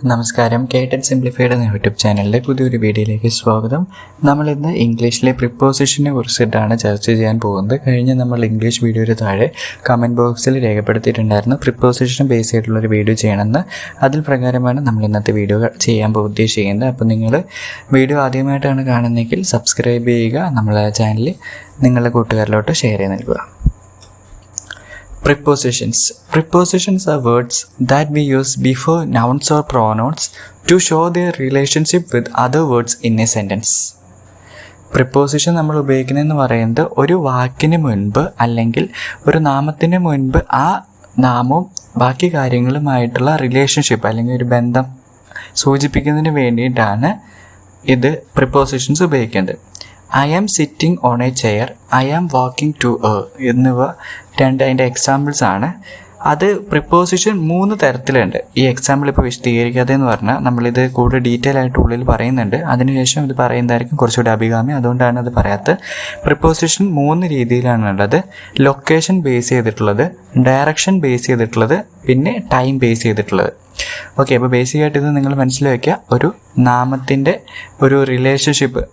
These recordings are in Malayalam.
നമസ്കാരം. കേട്ടഡ് സിംപ്ലിഫൈഡ് എന്ന യൂട്യൂബ് ചാനലിലെ പുതിയൊരു വീഡിയോയിലേക്ക് സ്വാഗതം. നമ്മളിന്ന് ഇംഗ്ലീഷിലെ പ്രിപ്പോസിഷനെ കുറിച്ചിട്ടാണ് ചർച്ച ചെയ്യാൻ പോകുന്നത്. കഴിഞ്ഞ നമ്മൾ ഇംഗ്ലീഷ് വീഡിയോയുടെ താഴെ കമൻറ്റ് ബോക്സിൽ രേഖപ്പെടുത്തിയിട്ടുണ്ടായിരുന്നു പ്രിപ്പോസിഷൻ ബേസ് ആയിട്ടുള്ളൊരു വീഡിയോ ചെയ്യണമെന്ന്. അതിൽ പ്രകാരമാണ് നമ്മൾ ഇന്നത്തെ വീഡിയോ ചെയ്യാൻ ഉദ്ദേശിക്കുന്നത്. അപ്പോൾ നിങ്ങൾ വീഡിയോ ആദ്യമായിട്ടാണ് കാണുന്നതെങ്കിൽ സബ്സ്ക്രൈബ് ചെയ്യുക, നമ്മളെ ചാനൽ നിങ്ങളുടെ കൂട്ടുകാരിലോട്ട് ഷെയർ ചെയ്ത് നൽകുക. Prepositions. Prepositions are words that we use before nouns or pronouns to show their relationship with other words in a sentence. Preposition നമ്മൾ ഉപയോഗിക്കുന്നതെന്ന് പറയുന്നത് ഒരു വാക്കിന് മുൻപ് അല്ലെങ്കിൽ ഒരു നാമത്തിന് മുൻപ് ആ നാമവും ബാക്കി കാര്യങ്ങളുമായിട്ടുള്ള റിലേഷൻഷിപ്പ് അല്ലെങ്കിൽ ഒരു ബന്ധം സൂചിപ്പിക്കുന്നതിന് വേണ്ടിയിട്ടാണ് ഇത് പ്രിപ്പോസിഷൻസ് ഉപയോഗിക്കുന്നത്. I am sitting on a chair, I am walking to a എന്നിവ അതിൻ്റെ എക്സാമ്പിൾസ് ആണ്. അത് പ്രിപ്പോസിഷൻ 3 തരത്തിലുണ്ട്. ഈ എക്സാമ്പിൾ ഇപ്പോൾ വിശദീകരിക്കാതെ എന്ന് പറഞ്ഞാൽ നമ്മളിത് കൂടുതൽ ഡീറ്റെയിൽ ആയിട്ട് ഉള്ളിൽ പറയുന്നുണ്ട്. അതിനുശേഷം ഇത് പറയുന്നതായിരിക്കും കുറച്ചുകൂടി അഭികാമ്യം, അതുകൊണ്ടാണ് അത് പറയാത്തത്. പ്രിപ്പോസിഷൻ 3 രീതിയിലാണുള്ളത്. ലൊക്കേഷൻ ബേസ് ചെയ്തിട്ടുള്ളത്, ഡയറക്ഷൻ ബേസ് ചെയ്തിട്ടുള്ളത്, പിന്നെ ടൈം ബേസ് ചെയ്തിട്ടുള്ളത്. ഓക്കെ, അപ്പോൾ ബേസിക്കായിട്ട് ഇത് നിങ്ങൾ മനസ്സിൽ വയ്ക്കുക. ഒരു നാമത്തിൻ്റെ ഒരു റിലേഷൻഷിപ്പ്,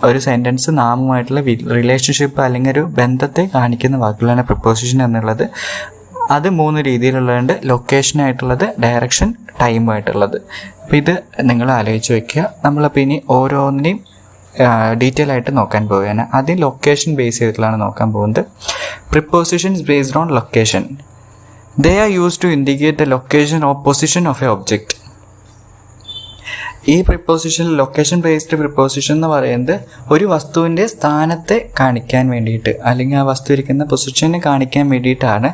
ഒരു സെൻറ്റൻസ് നാമമായിട്ടുള്ള റിലേഷൻഷിപ്പ് അല്ലെങ്കിൽ ഒരു ബന്ധത്തെ കാണിക്കുന്ന വാക്കുകളാണ് പ്രിപ്പോസിഷൻ എന്നുള്ളത്. അത് 3 രീതിയിലുള്ളതുണ്ട്: ലൊക്കേഷനായിട്ടുള്ളത്, ഡയറക്ഷൻ, ടൈമായിട്ടുള്ളത്. അപ്പോൾ ഇത് നിങ്ങൾ ആലോചിച്ച് വയ്ക്കുക. നമ്മളപ്പോൾ ഇനി ഓരോന്നിനെയും ഡീറ്റെയിൽ ആയിട്ട് നോക്കാൻ പോവുകയാണ്. ആദ്യം ലൊക്കേഷൻ ബേസ് ചെയ്തിട്ടുള്ളതാണ് നോക്കാൻ പോകുന്നത്. Prepositions based on location. They are used to indicate the location or position of a object. ഈ പ്രിപ്പോസിഷൻ, ലൊക്കേഷൻ ബേസ്ഡ് പ്രിപ്പോസിഷൻ എന്ന് പറയുന്നത് ഒരു വസ്തുവിൻ്റെ സ്ഥാനത്തെ കാണിക്കാൻ വേണ്ടിയിട്ട് അല്ലെങ്കിൽ ആ വസ്തു ഇരിക്കുന്ന പൊസിഷനെ കാണിക്കാൻ വേണ്ടിയിട്ടാണ്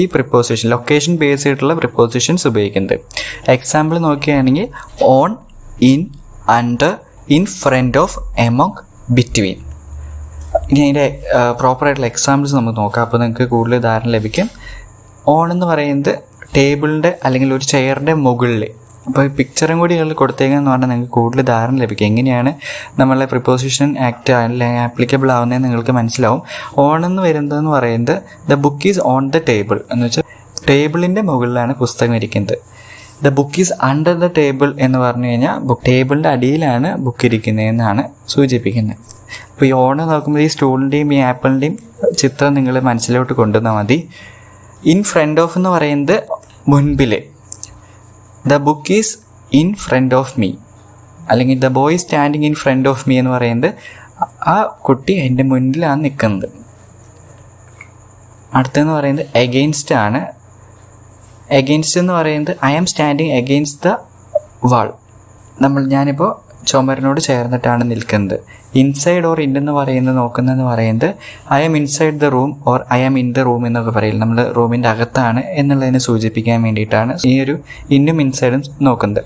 ഈ പ്രിപ്പോസിഷൻ, ലൊക്കേഷൻ ബേസ്ഡ് ആയിട്ടുള്ള പ്രിപ്പോസിഷൻസ് ഉപയോഗിക്കുന്നത്. എക്സാമ്പിൾ നോക്കുകയാണെങ്കിൽ on, in, under, in front of, among, between. ഇനി അതിൻ്റെ പ്രോപ്പറായിട്ടുള്ള എക്സാമ്പിൾസ് നമുക്ക് നോക്കാം. അപ്പോൾ നിങ്ങൾക്ക് കൂടുതൽ ധാരണ ലഭിക്കും. ഓൺ എന്ന് പറയുന്നത് ടേബിളിൻ്റെ അല്ലെങ്കിൽ ഒരു ചെയറിൻ്റെ മുകളിൽ. അപ്പോൾ ഈ പിക്ചറും കൂടി കൊടുത്തേക്കെന്ന് പറഞ്ഞാൽ നിങ്ങൾക്ക് കൂടുതൽ ധാരണ ലഭിക്കും. എങ്ങനെയാണ് നമ്മളെ പ്രിപ്പോസിഷൻ ആക്ട് അല്ലെങ്കിൽ ആപ്ലിക്കബിൾ ആവുന്നതെന്ന് നിങ്ങൾക്ക് മനസ്സിലാവും. ഓൺ എന്ന് വരുന്നതെന്ന് പറയുന്നത് the book is on the table എന്ന് വെച്ചാൽ ടേബിളിൻ്റെ മുകളിലാണ് പുസ്തകം ഇരിക്കുന്നത്. The book is under the table എന്ന് പറഞ്ഞു കഴിഞ്ഞാൽ ടേബിളിൻ്റെ അടിയിലാണ് ബുക്ക് ഇരിക്കുന്നതെന്നാണ് സൂചിപ്പിക്കുന്നത്. അപ്പോൾ ഈ ഓൺ നോക്കുമ്പോൾ ഈ സ്റ്റൂളിൻ്റെയും ഈ ആപ്പിളിൻ്റെയും ചിത്രം നിങ്ങൾ മനസ്സിലോട്ട് കൊണ്ടുവന്നാൽ മതി. ഇൻ ഫ്രണ്ട് ഓഫ് എന്ന് പറയുന്നത് മുൻപിൽ. The book is in front of me അല്ലെങ്കിൽ the boy standing in front of me എന്ന് പറയുന്നത് ആ കുട്ടി എൻ്റെ മുന്നിലാണ് നിൽക്കുന്നത്. അടുത്തെന്ന് പറയുന്നത് എഗെയിൻസ്റ്റ് ആണ്. എഗെയിൻസ്റ്റ് എന്ന് പറയുന്നത് I am standing against the wall. ഞാനിപ്പോൾ ചുമരിനോട് ചേർന്നിട്ടാണ് നിൽക്കുന്നത്. ഇൻസൈഡ് ഓർ ഇൻ എന്ന് പറയുന്നത് നോക്കുന്നതെന്ന് പറയുന്നത് I am inside the room or I am in the room എന്നൊക്കെ പറയില്ല, നമ്മൾ റൂമിൻ്റെ അകത്താണ് എന്നുള്ളതിനെ സൂചിപ്പിക്കാൻ വേണ്ടിയിട്ടാണ് ഈ ഒരു ഇന്നും ഇൻസൈഡും നോക്കുന്നത്.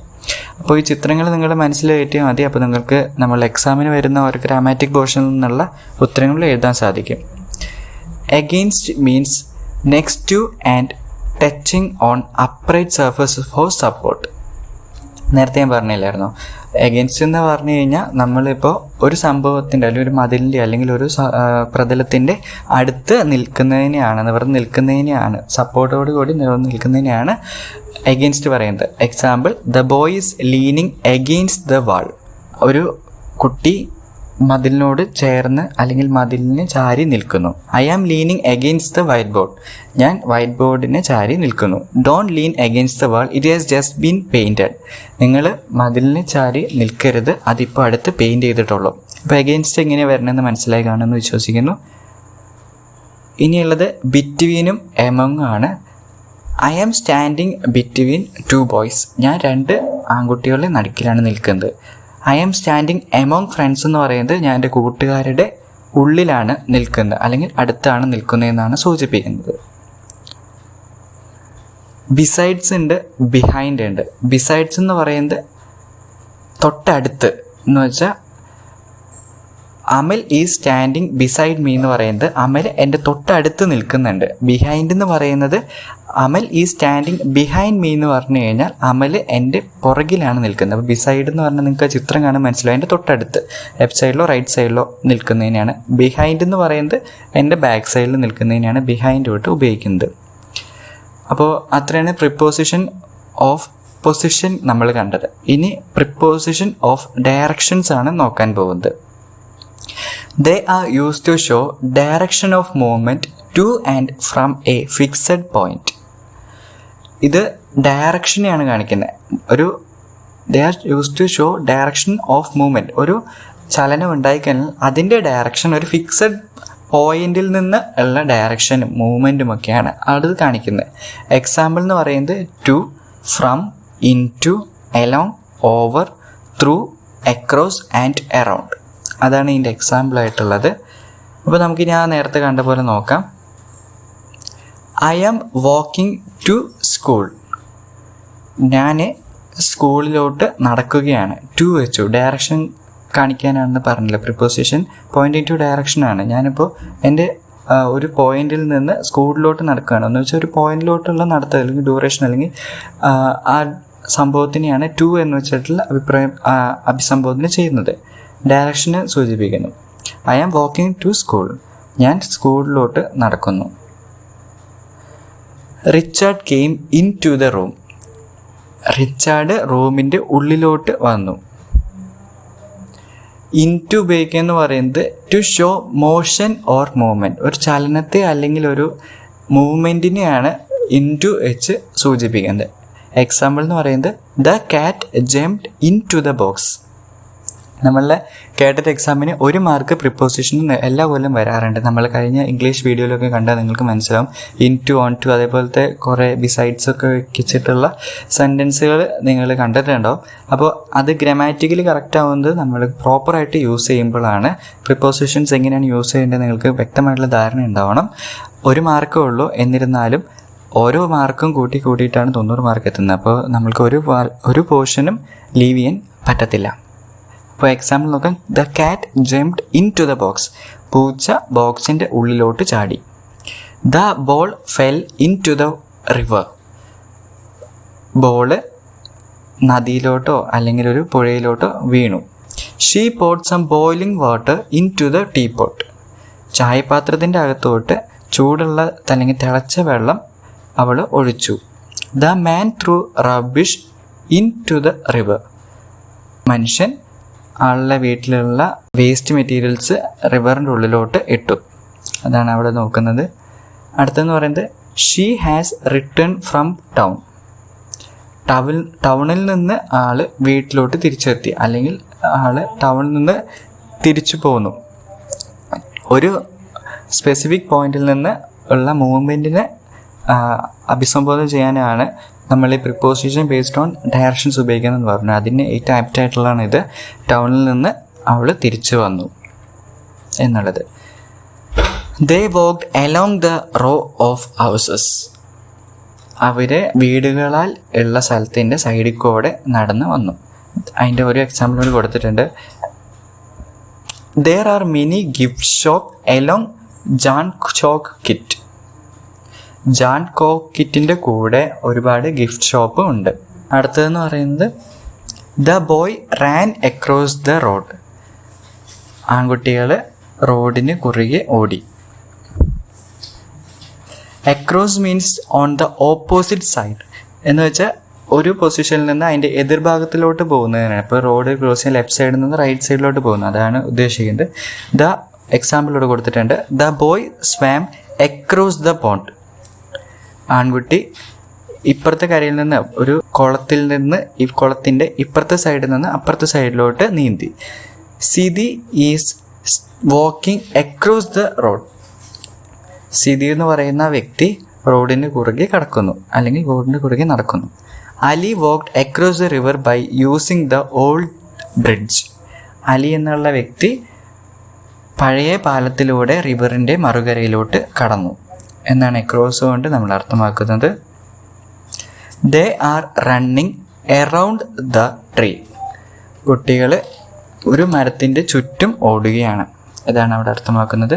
അപ്പോൾ ഈ ചിത്രങ്ങൾ നിങ്ങൾ മനസ്സിൽ കയറ്റിയാൽ മതി. അപ്പോൾ നിങ്ങൾക്ക് നമ്മൾ എക്സാമിന് വരുന്ന ഒരു ഗ്രാമാറ്റിക് പോർഷനിൽ നിന്നുള്ള ഉത്തരങ്ങൾ എഴുതാൻ സാധിക്കും. Against means next two and touching on upright surface four support. നേരത്തെ ഞാൻ പറഞ്ഞില്ലായിരുന്നോ, എഗെയിൻസ്റ്റ് എന്ന് പറഞ്ഞു കഴിഞ്ഞാൽ നമ്മളിപ്പോൾ ഒരു സംഭവത്തിൻ്റെ അല്ലെങ്കിൽ ഒരു മതിലിൻ്റെ അല്ലെങ്കിൽ ഒരു പ്രതലത്തിൻ്റെ അടുത്ത് നിൽക്കുന്നതിനെയാണ്, നിവർന്ന് നിൽക്കുന്നതിനെയാണ്, സപ്പോർട്ടോട് കൂടി നിവർന്ന് നിൽക്കുന്നതിനെയാണ് എഗെയിൻസ്റ്റ് പറയുന്നത്. Example, the boy is leaning against the wall. ഒരു കുട്ടി മതിലിനോട് ചേർന്ന് അല്ലെങ്കിൽ മതിലിന് ചാരി നിൽക്കുന്നു. I am leaning against the white board. ഞാൻ വൈറ്റ് ബോർഡിനെ ചാരി നിൽക്കുന്നു. Don't lean against the wall, it has just been painted. നിങ്ങൾ മതിലിന് ചാരി നിൽക്കരുത്, അതിപ്പോൾ അടുത്ത് പെയിൻറ്റ് ചെയ്തിട്ടുള്ളൂ. അപ്പോൾ എഗെയിൻസ്റ്റ് എങ്ങനെ വരണമെന്ന് മനസ്സിലായി കാണുമെന്ന് വിശ്വസിക്കുന്നു. ഇനിയുള്ളത് ബിറ്റ്വീനും എമങ് ആണ്. I am standing between 2 boys. ഞാൻ 2 ആൺകുട്ടികളുടെ നടുക്കിലാണ് നിൽക്കുന്നത്. I am standing among friends എന്ന് പറയുന്നത് ഞാൻ എൻ്റെ കൂട്ടുകാരുടെ ഉള്ളിലാണ് നിൽക്കുന്നത് അല്ലെങ്കിൽ അടുത്താണ് നിൽക്കുന്നതെന്നാണ് സൂചിപ്പിക്കുന്നത്. ബിസൈഡ്സ് ഉണ്ട്, ബിഹൈൻഡ് ഉണ്ട്. ബിസൈഡ്സ് എന്ന് പറയുന്നത് തൊട്ടടുത്ത് എന്ന് വെച്ചാൽ അമൽ ഈസ് സ്റ്റാൻഡിങ് ബിസൈഡ് മീ എന്ന് പറയുന്നത് അമൽ എൻ്റെ തൊട്ടടുത്ത് നിൽക്കുന്നുണ്ട്. ബിഹൈൻഡ് എന്ന് പറയുന്നത് അമൽ ഈസ് സ്റ്റാൻഡിങ് ബിഹൈൻഡ് മീ എന്ന് പറഞ്ഞു കഴിഞ്ഞാൽ അമൽ എൻ്റെ പുറകിലാണ് നിൽക്കുന്നത്. അപ്പോൾ ബിസൈഡ് എന്ന് പറഞ്ഞാൽ നിങ്ങൾക്ക് ആ ചിത്രം കാണാൻ മനസ്സിലാവും, എൻ്റെ തൊട്ടടുത്ത് ലെഫ്റ്റ് സൈഡിലോ റൈറ്റ് സൈഡിലോ നിൽക്കുന്നതിനാണ്. ബിഹൈൻഡ് എന്ന് പറയുന്നത് എൻ്റെ ബാക്ക് സൈഡിൽ നിൽക്കുന്നതിനാണ് ബിഹൈൻഡ് തൊട്ട് ഉപയോഗിക്കുന്നത്. അപ്പോൾ അത്രയാണ് പ്രിപ്പോസിഷൻ ഓഫ് പൊസിഷൻ നമ്മൾ കണ്ടത്. ഇനി പ്രിപ്പോസിഷൻ ഓഫ് ഡയറക്ഷൻസ് ആണ് നോക്കാൻ പോകുന്നത്. They are used to show direction of movement to and from a fixed point. ഇത് ഡയറക്ഷനെയാണ് കാണിക്കുന്നത്. they are used to show direction of movement. ഒരു ചലനം ഉണ്ടായിക്കഴിഞ്ഞാൽ അതിൻ്റെ ഡയറക്ഷൻ ഒരു ഫിക്സഡ് പോയിന്റിൽ നിന്ന് ഉള്ള ഡയറക്ഷനും മൂവ്മെൻറ്റും ഒക്കെയാണ് അത് കാണിക്കുന്നത്. എക്സാമ്പിൾ എന്ന് പറയുന്നത് to, from, into, along, over, through, across and around. അതാണ് ഇതിൻ്റെ എക്സാമ്പിളായിട്ടുള്ളത്. അപ്പോൾ നമുക്ക് ഞാൻ നേരത്തെ കണ്ട പോലെ നോക്കാം. I am walking to school. ഞാൻ സ്കൂളിലോട്ട് നടക്കുകയാണ്. ടു വെച്ചു, ഡയറക്ഷൻ കാണിക്കാനാണെന്ന് പറഞ്ഞില്ല. പ്രിപ്പോസിഷൻ പോയിൻറ്റിങ് ടു ഡയറക്ഷനാണ്. ഞാനിപ്പോൾ എൻ്റെ ഒരു പോയിന്റിൽ നിന്ന് സ്കൂളിലോട്ട് നടക്കുകയാണ് എന്ന് വെച്ചാൽ ഒരു പോയിന്റിലോട്ടുള്ള നടത്തം അല്ലെങ്കിൽ ഡ്യൂറേഷൻ അല്ലെങ്കിൽ ആ സംഭവത്തിനെയാണ് ടു എന്ന് വെച്ചിട്ടുള്ള അഭിസംബോധന ചെയ്യുന്നത്. ഡയറക്ഷനെ സൂചിപ്പിക്കുന്നു. I am walking to school. ഞാൻ സ്കൂളിലോട്ട് നടക്കുന്നു. Richard came into the room. Richard റൂമിൻ്റെ ഉള്ളിലോട്ട് വന്നു. ഇൻ ടു ഉപയോഗിക്കുക എന്ന് പറയുന്നത് to show motion or movement. ഒരു ചലനത്തെ അല്ലെങ്കിൽ ഒരു മൂവ്മെൻറ്റിനെയാണ് ഇൻ ടു വെച്ച് സൂചിപ്പിക്കുന്നത്. എക്സാമ്പിൾ എന്ന് പറയുന്നത് the cat jumped into the box. നമ്മളുടെ കേട്ടറ്റ് എക്സാമിന് 1 മാർക്ക് പ്രിപ്പോസിഷൻ എല്ലാ കൊല്ലം വരാറുണ്ട്. നമ്മൾ കഴിഞ്ഞ ഇംഗ്ലീഷ് വീഡിയോയിലൊക്കെ കണ്ടാൽ നിങ്ങൾക്ക് മനസ്സിലാവും. ഇൻ ടു, ഓൺ ടു, അതേപോലത്തെ കുറേ ബിസൈഡ്സ് ഒക്കെ വെച്ചിട്ടുള്ള സെൻറ്റൻസുകൾ നിങ്ങൾ കണ്ടിട്ടുണ്ടാവും. അപ്പോൾ അത് ഗ്രാമാറ്റിക്കലി കറക്റ്റ് ആവുന്നത് നമ്മൾ പ്രോപ്പറായിട്ട് യൂസ് ചെയ്യുമ്പോഴാണ്. പ്രിപ്പോസിഷൻസ് എങ്ങനെയാണ് യൂസ് ചെയ്യേണ്ടത് നിങ്ങൾക്ക് വ്യക്തമായിട്ടുള്ള ധാരണ ഉണ്ടാവണം. 1 മാർക്കേ ഉള്ളൂ, എന്നിരുന്നാലും ഓരോ മാർക്കും കൂട്ടിയിട്ടാണ് 90 മാർക്ക് എത്തുന്നത്. അപ്പോൾ നമ്മൾക്ക് ഒരു പോർഷനും ലീവ് ചെയ്യാൻ പറ്റത്തില്ല. ഇപ്പോൾ എക്സാമ്പിൾ നോക്കാം. The cat jumped into the box. പൂച്ച ബോക്സിൻ്റെ ഉള്ളിലോട്ട് ചാടി. The ball fell into the river. Ball നദിയിലോട്ടോ അല്ലെങ്കിൽ ഒരു പുഴയിലോട്ടോ വീണു. She put some boiling water into the teapot. ചായപാത്രത്തിൻ്റെ അകത്തോട്ട് ചൂടുള്ള അല്ലെങ്കിൽ തിളച്ച വെള്ളം അവൾ ഒഴിച്ചു. The man threw rubbish into the river. മനുഷ്യൻ ആളുടെ വീട്ടിലുള്ള വേസ്റ്റ് മെറ്റീരിയൽസ് റിവറിൻ്റെ ഉള്ളിലോട്ട് ഇട്ടു. അതാണ് അവിടെ നോക്കുന്നത്. അടുത്തെന്ന് പറയുന്നത് she has return from town. ടൗണിൽ നിന്ന് ആൾ വീട്ടിലോട്ട് തിരിച്ചെത്തി അല്ലെങ്കിൽ ആൾ ടൗണിൽ നിന്ന് തിരിച്ചു പോന്നു. ഒരു സ്പെസിഫിക് പോയിന്റിൽ നിന്ന് ഉള്ള മൂവ്മെൻറ്റിനെ അഭിസംബോധന ചെയ്യാനാണ് നമ്മൾ ഈ പ്രിപ്പോസിഷൻ ബേസ്ഡ് ഓൺ ഡയറക്ഷൻസ് ഉപയോഗിക്കുന്നതെന്ന് പറഞ്ഞു. അതിന് ഏറ്റവും ആപ്റ്റായിട്ടുള്ളതാണ് ഇത്. ടൗണിൽ നിന്ന് അവൾ തിരിച്ചു വന്നു എന്നുള്ളത്. They walked along the row of houses. അവർ വീടുകളാൽ ഉള്ള സ്ഥലത്തിൻ്റെ സൈഡിൽ കൂടെ നടന്ന് വന്നു. അതിൻ്റെ ഒരു എക്സാമ്പിൾ കൂടി കൊടുത്തിട്ടുണ്ട്. There are many gift shop along ജാൻ ചോക്ക് കിറ്റ്. ജാൻ കോക്ക് കിറ്റിൻ്റെ കൂടെ ഒരുപാട് ഗിഫ്റ്റ് ഷോപ്പ് ഉണ്ട്. അടുത്തതെന്ന് പറയുന്നത് the boy ran across the road. ആൺകുട്ടികൾ റോഡിന് കുറുകെ ഓടി. Across means on the opposite side എന്ന് വെച്ചാൽ ഒരു പൊസിഷനിൽ നിന്ന് അതിൻ്റെ എതിർഭാഗത്തിലോട്ട് പോകുന്നതിനാണ്. ഇപ്പോൾ റോഡ് ക്രോസ് ചെയ്യാൻ ലെഫ്റ്റ് സൈഡിൽ നിന്ന് റൈറ്റ് സൈഡിലോട്ട് പോകുന്നത്, അതാണ് ഉദ്ദേശിക്കുന്നത്. ദ എക്സാമ്പിളോട് കൊടുത്തിട്ടുണ്ട്. The boy swam across the pond. ആൺകുട്ടി ഇപ്പുറത്തെ കരയിൽ നിന്ന് ഒരു കുളത്തിൽ നിന്ന് ഈ കുളത്തിൻ്റെ ഇപ്പുറത്തെ സൈഡിൽ നിന്ന് അപ്പുറത്തെ സൈഡിലോട്ട് നീന്തി. Sidi is walking across the road. Sidi എന്ന് പറയുന്ന വ്യക്തി റോഡിന് കുറുകെ കടക്കുന്നു അല്ലെങ്കിൽ റോഡിന് കുറുകെ നടക്കുന്നു. Ali walked across the river by using the old bridge. Ali എന്നുള്ള വ്യക്തി പഴയ പാലത്തിലൂടെ റിവറിൻ്റെ മറുകരയിലോട്ട് കടന്നു എന്നാണ് അക്രോസ് കൊണ്ട് നമ്മൾ അർത്ഥമാക്കുന്നത്. They are running around the tree. കുട്ടികൾ ഒരു മരത്തിൻ്റെ ചുറ്റും ഓടുകയാണ്. ഇതാണ് അവിടെ അർത്ഥമാക്കുന്നത്.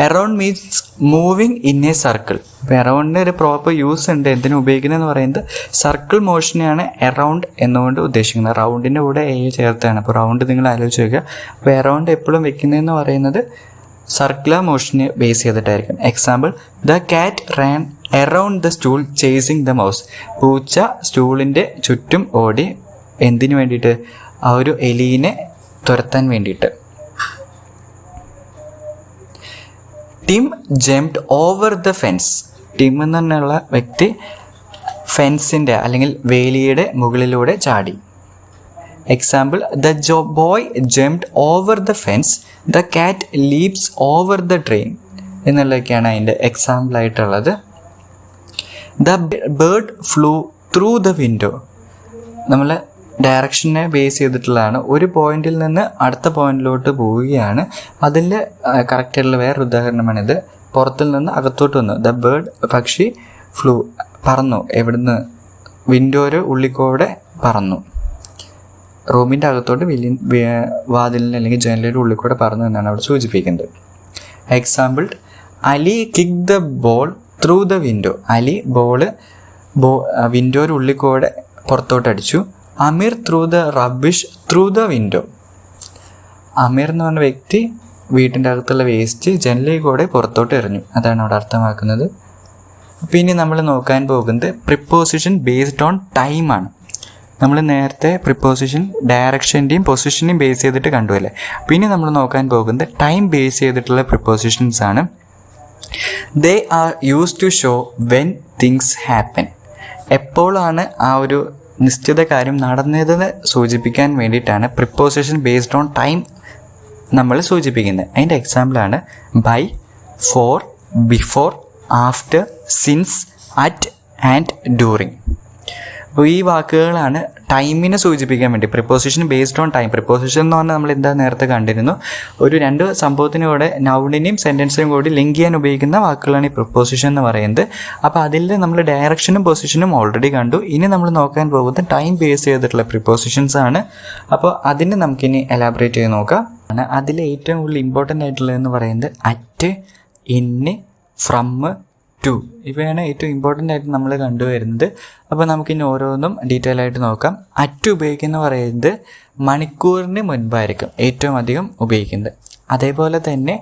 Around means moving in A circle. ഇപ്പോൾ എറൗണ്ടിന് ഒരു പ്രോപ്പർ യൂസ് ഉണ്ട്. എന്തിനു ഉപയോഗിക്കുന്നതെന്ന് പറയുന്നത് സർക്കിൾ മോഷനെയാണ് എറൗണ്ട് എന്നുകൊണ്ട് ഉദ്ദേശിക്കുന്നത്. റൗണ്ടിൻ്റെ കൂടെ എ ചേർത്താണ്. അപ്പോൾ റൗണ്ട് നിങ്ങൾ ആലോചിച്ച് നോക്കുക. അപ്പോൾ എറൗണ്ട് എപ്പോഴും വെക്കുന്നതെന്ന് പറയുന്നത് സർക്കുലർ മോഷനെ ബേസ് ചെയ്തിട്ടായിരിക്കും. Example the cat ran around the stool chasing the mouse. പൂച്ച സ്റ്റൂളിൻ്റെ ചുറ്റും ഓടി. എന്തിനു വേണ്ടിയിട്ട്? ആ ഒരു എലീനെ തുരത്താൻ വേണ്ടിയിട്ട്. Tim jumped over the fence. Tim എന്നുള്ള വ്യക്തി ഫെൻസിൻ്റെ അല്ലെങ്കിൽ വേലിയുടെ മുകളിലൂടെ ചാടി. Example, the boy jumped over the fence, the cat leaps over the train എന്നുള്ളതൊക്കെയാണ് അതിൻ്റെ എക്സാമ്പിളായിട്ടുള്ളത്. The bird flew through the window. നമ്മൾ ഡയറക്ഷനെ ബേസ് ചെയ്തിട്ടുള്ളതാണ്. ഒരു പോയിന്റിൽ നിന്ന് അടുത്ത പോയിന്റിലോട്ട് പോവുകയാണ്. അതിൽ കറക്റ്റായിട്ടുള്ള വേറൊരു ഉദാഹരണമാണിത്. പുറത്തിൽ നിന്ന് അകത്തോട്ട് വന്നു. ദ ബേർഡ്, പക്ഷി, ഫ്ലൂ, പറന്നു. എവിടുന്ന്? വിൻഡോയുടെ ഉള്ളിക്കൂടെ പറന്നു. റൂമിൻ്റെ അകത്തോട്ട് വാതിലിന് അല്ലെങ്കിൽ ജനലിൻ്റെ ഉള്ളിൽ കൂടെ പറന്നു എന്നാണ് അവിടെ സൂചിപ്പിക്കുന്നത്. Example, Ali kick the ball through the window. Ali വിൻഡോയുടെ ഉള്ളിൽ കൂടെ പുറത്തോട്ട് അടിച്ചു. Amir threw the rubbish through the window. Amir എന്ന് പറഞ്ഞ വ്യക്തി വീട്ടിൻ്റെ അകത്തുള്ള വേസ്റ്റ് ജനലിൽ കൂടെ പുറത്തോട്ട് എറിഞ്ഞു. അതാണ് അവിടെ അർത്ഥമാക്കുന്നത്. പിന്നെ നമ്മൾ നോക്കാൻ പോകുന്നത് പ്രിപ്പോസിഷൻ ബേസ്ഡ് ഓൺ ടൈമാണ്. നമ്മൾ നേരത്തെ പ്രിപ്പോസിഷൻ ഡയറക്ഷൻ്റെയും പൊസിഷനെയും ബേസ് ചെയ്തിട്ട് കണ്ടുവല്ലേ. പിന്നെ നമ്മൾ നോക്കാൻ പോകുന്നത് ടൈം ബേസ് ചെയ്തിട്ടുള്ള പ്രിപ്പോസിഷൻസ് ആണ്. They are used to show when things happen. എപ്പോഴാണ് ആ ഒരു നിശ്ചിത കാര്യം നടന്നതെന്ന് സൂചിപ്പിക്കാൻ വേണ്ടിയിട്ടാണ് പ്രിപ്പോസിഷൻ ബേസ്ഡ് ഓൺ ടൈം നമ്മൾ സൂചിപ്പിക്കുന്നത്. അതിൻ്റെ എക്സാമ്പിളാണ് by, for, before, after, since, at and during. അപ്പോൾ ഈ വാക്കുകളാണ് ടൈമിനെ സൂചിപ്പിക്കാൻ വേണ്ടി preposition based on time. Preposition എന്ന് പറഞ്ഞാൽ നമ്മൾ എന്താ നേരത്തെ കണ്ടിരുന്നു, ഒരു രണ്ട് സംഭവത്തിനൂടെ നൗണിനെയും സെൻറ്റൻസിനെയും കൂടി ലിങ്ക് ചെയ്യാൻ ഉപയോഗിക്കുന്ന വാക്കുകളാണ് ഈ പ്രിപ്പോസിഷൻ എന്ന് പറയുന്നത്. അപ്പോൾ അതിൽ നമ്മൾ ഡയറക്ഷനും പൊസിഷനും ഓൾറെഡി കണ്ടു. ഇനി നമ്മൾ നോക്കാൻ പോകുന്നത് ടൈം ബേസ് ചെയ്തിട്ടുള്ള പ്രിപ്പോസിഷൻസ് ആണ്. അപ്പോൾ അതിന് നമുക്കിനി എലാബറേറ്റ് ചെയ്ത് നോക്കാം. അതിൽ ഏറ്റവും കൂടുതൽ ഇമ്പോർട്ടൻ്റ് ആയിട്ടുള്ളതെന്ന് പറയുന്നത് അറ്റ്, ഇന്ന്, ഫ്രം, ടു. ഇവയാണ് ഏറ്റവും ഇമ്പോർട്ടൻ്റ് ആയിട്ട് നമ്മൾ കണ്ടുവരുന്നത്. അപ്പോൾ നമുക്കിനി ഓരോന്നും ഡീറ്റെയിൽ ആയിട്ട് നോക്കാം. അറ്റ് ഉപയോഗിക്കുന്ന പറയുന്നത് മണിക്കൂറിന് മുൻപായിരിക്കും ഏറ്റവും അധികം ഉപയോഗിക്കുന്നത്. അതേപോലെ തന്നെ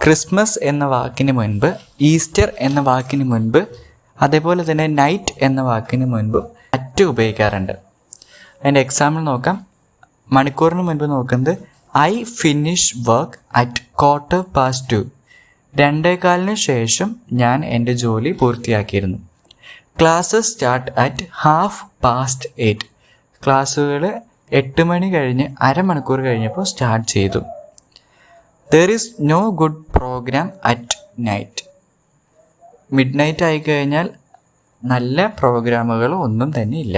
ക്രിസ്മസ് എന്ന വാക്കിന് മുൻപ്, ഈസ്റ്റർ എന്ന വാക്കിന് മുൻപ്, അതേപോലെ തന്നെ നൈറ്റ് എന്ന വാക്കിന് മുൻപ് അറ്റ് ഉപയോഗിക്കാറുണ്ട്. അതിൻ്റെ എക്സാമ്പിൾ നോക്കാം. മണിക്കൂറിന് മുൻപ് നോക്കുന്നത് ഐ ഫിനിഷ് വർക്ക് അറ്റ് 2:15. 2:15 ശേഷം ഞാൻ എൻ്റെ ജോലി പൂർത്തിയാക്കിയിരുന്നു. Classes start at 8:30. ക്ലാസ്സുകൾ 8 മണി കഴിഞ്ഞ് അരമണിക്കൂർ കഴിഞ്ഞപ്പോൾ സ്റ്റാർട്ട് ചെയ്തു. There is no good program at night. Midnight ആയിക്കഴിഞ്ഞാൽ നല്ല പ്രോഗ്രാമുകൾ ഒന്നും തന്നെ ഇല്ല.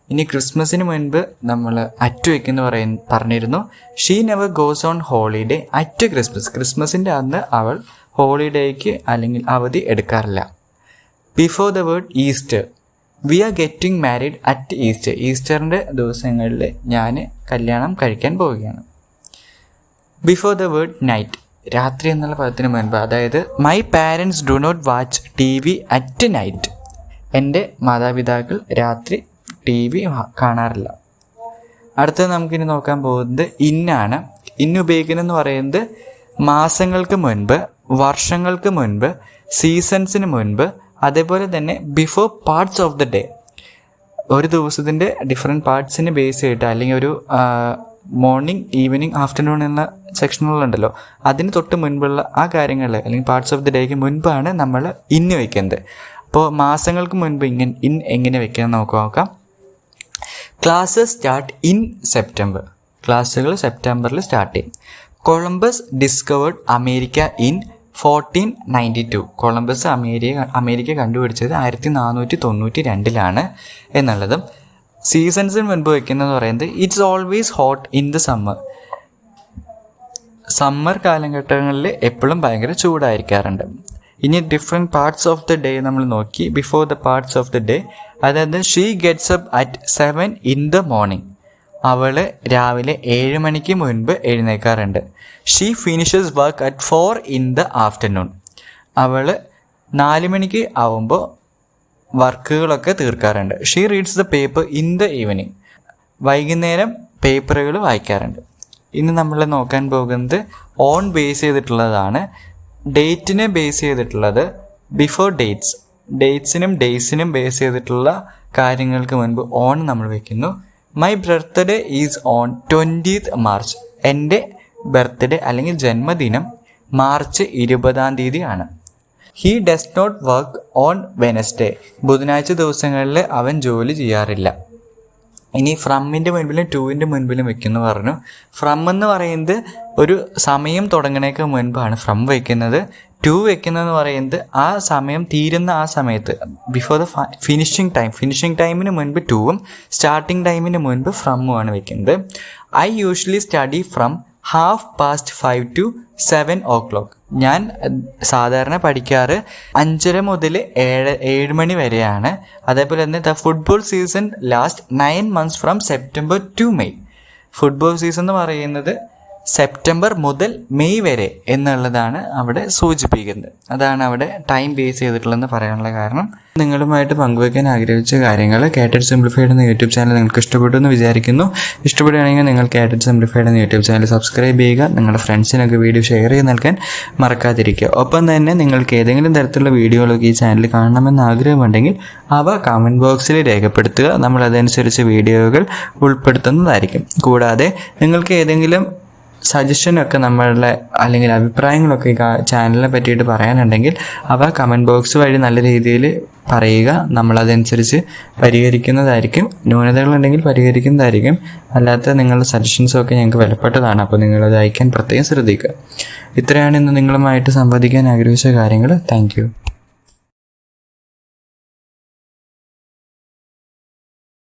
ഇനി ക്രിസ്മസിന് മുൻപ് നമ്മൾ അറ്റ് വയ്ക്കുന്ന പറഞ്ഞിരുന്നു. She never goes on holiday at Christmas. ക്രിസ്മസിൻ്റെ അന്ന് അവൾ ഹോളിഡേക്ക് അല്ലെങ്കിൽ അവധി എടുക്കാറില്ല. Before the word Easter, we are getting married at Easter. ഈസ്റ്ററിൻ്റെ ദിവസങ്ങളിൽ ഞാൻ കല്യാണം കഴിക്കാൻ പോവുകയാണ്. ബിഫോർ ദ വേർഡ് നൈറ്റ്, രാത്രി എന്നുള്ള പദത്തിന് മുൻപ്, അതായത് my parents do not watch TV at night. എൻ്റെ മാതാപിതാക്കൾ രാത്രി TV കാണാറില്ല. അടുത്തത് നമുക്കിനി നോക്കാൻ പോകുന്നത് ഇന്നാണ്. ഇന്ന് ഉപയോഗിക്കുന്നതെന്ന് പറയുന്നത് മാസങ്ങൾക്ക് മുൻപ്, വർഷങ്ങൾക്ക് മുൻപ്, സീസൺസിന് മുൻപ്, അതേപോലെ തന്നെ before parts of the day. ഒരു ദിവസത്തിൻ്റെ ഡിഫറെൻറ്റ് പാർട്സിന് ബേസ് ചെയ്തിട്ട്, അല്ലെങ്കിൽ ഒരു മോർണിംഗ്, ഈവനിങ്, ആഫ്റ്റർനൂൺ എന്ന സെക്ഷനുകളുണ്ടല്ലോ, അതിന് തൊട്ട് മുൻപുള്ള ആ കാര്യങ്ങൾ അല്ലെങ്കിൽ പാർട്സ് ഓഫ് ദി ഡേക്ക് മുൻപാണ് നമ്മൾ ഇന്ന് വയ്ക്കുന്നത്. അപ്പോൾ മാസങ്ങൾക്ക് മുൻപ് എങ്ങനെ വയ്ക്കുന്നത് നോക്കാം. Classes start in September. ക്ലാസ്സുകൾ സെപ്റ്റംബറിൽ സ്റ്റാർട്ട് ചെയ്യും. Columbus discovered America in 1492. Columbus America കണ്ടുപിടിച്ചത് 1492 എന്നുള്ളതും. സീസൺസിന് മുൻപ് വയ്ക്കുന്നതെന്ന് പറയുന്നത് it's always hot in the summer. Summer കാലഘട്ടങ്ങളിൽ എപ്പോഴും ഭയങ്കര ചൂടായിരിക്കാറുണ്ട്. ഇനി different parts of the day നമ്മൾ നോക്കി. Before the parts of the day, അതായത് she gets up at 7 in the morning. അവൾ രാവിലെ 7 മണിക്ക് മുൻപ് എഴുന്നേൽക്കാറുണ്ട്. She finishes work at 4 in the afternoon. അവൾ 4 മണിക്ക് ആവുമ്പോൾ വർക്കുകളൊക്കെ തീർക്കാറുണ്ട്. She reads the paper in the evening. വൈകുന്നേരം പേപ്പറുകൾ വായിക്കാറുണ്ട്. ഇനി നമ്മൾ നോക്കാൻ പോകുന്നത് ഓൺ ബേസ് ചെയ്തിട്ടുള്ളതാണ്. ഡേറ്റിനെ ബേസ് ചെയ്തിട്ടുള്ളത് ബിഫോർ ഡേറ്റ്സ്. ഡേറ്റ്സിനും ഡേയ്സിനും ബേസ് ചെയ്തിട്ടുള്ള കാര്യങ്ങൾക്ക് മുൻപ് ഓൺ നമ്മൾ വയ്ക്കുന്നു. My birthday is on 20th March. എൻ്റെ ബർത്ത്ഡേ അല്ലെങ്കിൽ ജന്മദിനം മാർച്ച് 20 ആണ്. He does not work on Wednesday. ബുധനാഴ്ച ദിവസങ്ങളിൽ അവൻ ജോലി ചെയ്യാറില്ല. ഇനി ഫ്രമ്മിൻ്റെ മുൻപിലും ടൂവിൻ്റെ മുൻപിലും വെക്കുന്നു പറഞ്ഞു. ഫ്രം എന്ന് പറയുന്നത് ഒരു സമയം തുടങ്ങണേക്ക് മുൻപാണ് ഫ്രം വയ്ക്കുന്നത്. ടു വെക്കുന്നതെന്ന് പറയുന്നത് ആ സമയം തീരുന്ന ആ സമയത്ത് ബിഫോർ ദ ഫിനിഷിംഗ് ടൈമിന് മുൻപ് ടൂവും സ്റ്റാർട്ടിംഗ് ടൈമിന് മുൻപ് ഫ്രമ്മുമാണ് വെക്കുന്നത്. I usually study from 5:30 to 7 o'clock. ഞാൻ സാധാരണ പഠിക്കാറ് 5:30 മുതൽ 7 മണി വരെയാണ്. അതേപോലെ തന്നെ the football season last 9 months from September to May. Football season എന്ന് പറയുന്നത് സെപ്റ്റംബർ മുതൽ മെയ് വരെ എന്നുള്ളതാണ് അവിടെ സൂചിപ്പിക്കുന്നത്. അതാണ് അവിടെ ടൈം ബേസ് ചെയ്തിട്ടുള്ളതെന്ന് പറയാനുള്ള കാരണം. നിങ്ങളുമായിട്ട് പങ്കുവയ്ക്കാൻ ആഗ്രഹിച്ച കാര്യങ്ങൾ കേട്ടഡ് സിംപ്ലിഫൈഡ് എന്ന യൂട്യൂബ് ചാനൽ നിങ്ങൾക്ക് ഇഷ്ടപ്പെട്ടു എന്ന് വിചാരിക്കുന്നു. ഇഷ്ടപ്പെടുകയാണെങ്കിൽ നിങ്ങൾ കേട്ടഡ് സിംപ്ലിഫൈഡ് എന്ന യൂട്യൂബ് ചാനൽ സബ്സ്ക്രൈബ് ചെയ്യുക. നിങ്ങളുടെ ഫ്രണ്ട്സിനൊക്കെ വീഡിയോ ഷെയർ ചെയ്ത് നൽകാൻ മറക്കാതിരിക്കുക. ഒപ്പം തന്നെ നിങ്ങൾക്ക് ഏതെങ്കിലും തരത്തിലുള്ള വീഡിയോകളൊക്കെ ഈ ചാനൽ കാണണമെന്ന് ആഗ്രഹമുണ്ടെങ്കിൽ അവ കമൻറ്റ് ബോക്സിൽ രേഖപ്പെടുത്തുക. നമ്മൾ അതനുസരിച്ച് വീഡിയോകൾ ഉൾപ്പെടുത്തുന്നതായിരിക്കും. കൂടാതെ നിങ്ങൾക്ക് ഏതെങ്കിലും സജഷനൊക്കെ നമ്മളുടെ അല്ലെങ്കിൽ അഭിപ്രായങ്ങളൊക്കെ ഈ ചാനലിനെ പറ്റിയിട്ട് പറയാനുണ്ടെങ്കിൽ അവ കമൻറ്റ് ബോക്സ് വഴി നല്ല രീതിയിൽ പറയുക. നമ്മളതനുസരിച്ച് പരിഹരിക്കുന്നതായിരിക്കും. ന്യൂനതകളുണ്ടെങ്കിൽ പരിഹരിക്കുന്നതായിരിക്കും. അല്ലാത്ത നിങ്ങളുടെ സജഷൻസൊക്കെ ഞങ്ങൾക്ക് വിലപ്പെട്ടതാണ്. അപ്പോൾ നിങ്ങളത് അയക്കാൻ പ്രത്യേകം ശ്രദ്ധിക്കുക. ഇത്രയാണ് ഇന്ന് നിങ്ങളുമായിട്ട് സംവദിക്കാൻ ആഗ്രഹിച്ച കാര്യങ്ങൾ. Thank you.